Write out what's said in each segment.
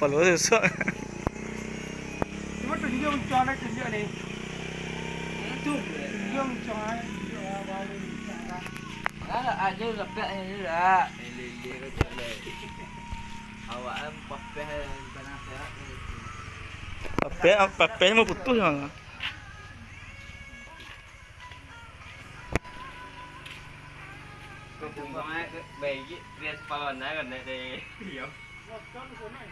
Kepala susah. Cuma tunjuk cara tunjuk ni. Tunjuk cara tunjuk awal cara. Kalau ada lepas ni lah. Lele kau le. Awak am papeh tanah sehat. Papeh mau putus kan? Kau buang bagi dia kepala nak kan dia. Iya.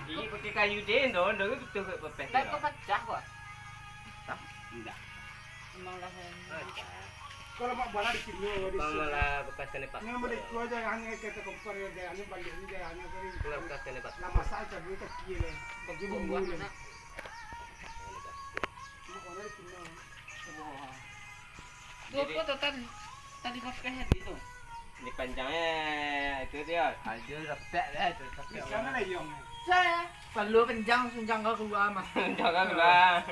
Ini pakai kayu dia tu, dia betul ke papeh. Tak kau pecah kau. Tak. Tidak. Memanglah Kalau mak bala di sini, Pamalah bekas tenepat. ni boleh keluar jangan hanya kita kompar dia, ni balik ni dia hanya beri. Keluar bekas tenepat. Nama saya cakap kita kiri, bagi bumbu ni. Mak orang di sini. Jadi kau tadi papeh itu. Ini panjangnya itu dia. Ada repek dah tu. Sana lagi yang. Saya perlu panjang sunjang kau keluar mah. Jangan keluar.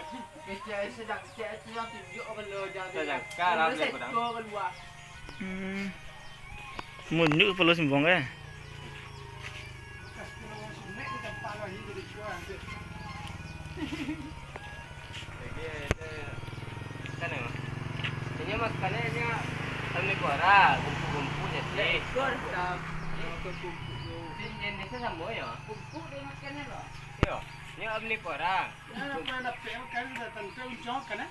Kecil sedang tunjuk perlu jangan. Kalau boleh keluar. Munjuk kepala simbang kan? Sana mah. Ini mas kanannya kami kuara, kumpul jadi. Kumpul dah. Ini sama ya. Kumpul dia makan ni lah. Yo, ni abni kuara. Apa nak pel kan dah tentu jauh kan?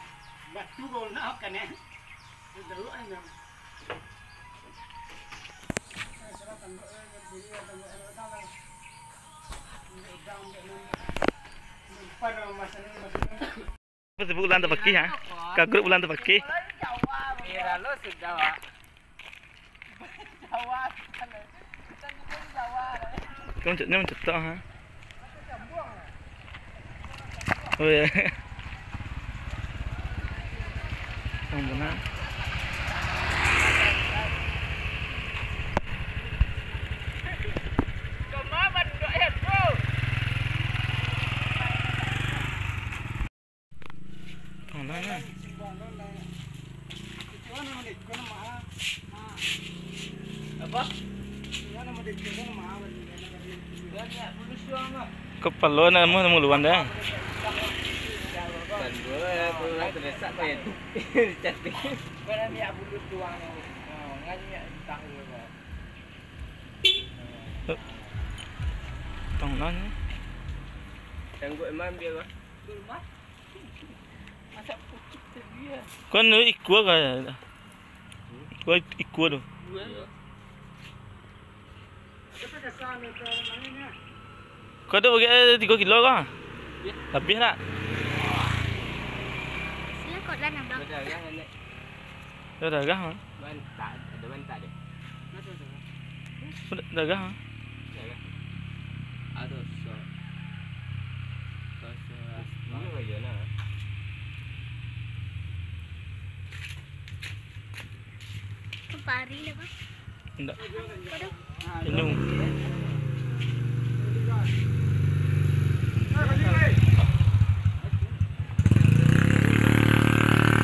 Batu gol nak kan? Dulu anda. Betul bulan tu pakai ha? Kagrup bulan tu pakai. Kira lo sudah wak. Jawa, kita pun Jawa. Kau macam tak ha? Oh ya. Không benar. Cuma banduk itu. Oh mana? Apa? Kepala nama luan dah. Dan gue pulang terdesak kau yang cantik. Kau nak minyak bulu tuang ni. Ngan minyak tak dulu. Tong nan. Yang gue emang biar kau. Rumah. Masa putih dia. Kau nu ikut ke? Kau ikut tu. Kau tu bagi 3 kilo kah? Lebih tak? Sila kot lah nambah. Betul kan ni. Dagah ha? Bantak, ada bantak dia. Dagah ha? Ada so. Ini aja nah. Kepari lah bang. Enggak. Aduh. Ini.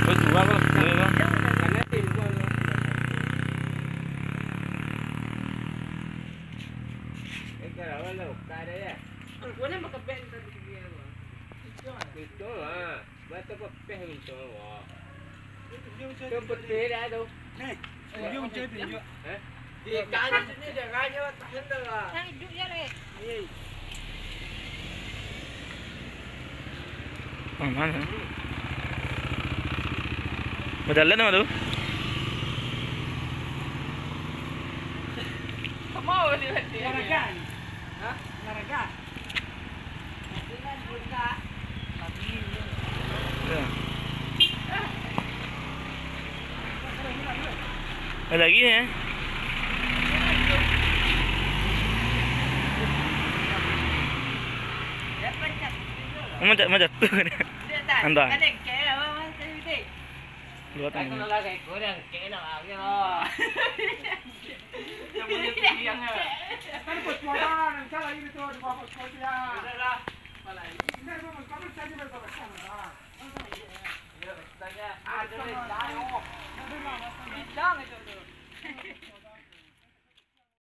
Kau jual ke? Ni bang. Karena tim gua. Kalau lo tak ada ya. Gua nak makan band tadi dia gua. Itu lah. Batu papeh itu wah. Itu putih dah tu. Nih, tunjuk tunjuk. Di kanan sini jangannya tak hendak lah. Saya hidup je leh. Oh mana? Berjalan nama tu? Mau di hati. Naragan. Hah? Naragan. Dengan buka. Ya. Ada lagi ni eh? Macam tu ni. Anda. Ada kek apa tadi? Dua Kalau tangan. lagi goreng kek nak lagi loh. Yang boleh tiang ya. Kan persoalan, kalau ini tu di bawah sekolah. Sudah. Malah Ini memang kamu saja berbahasan. ya tanya ada dah. Bidang itu tu.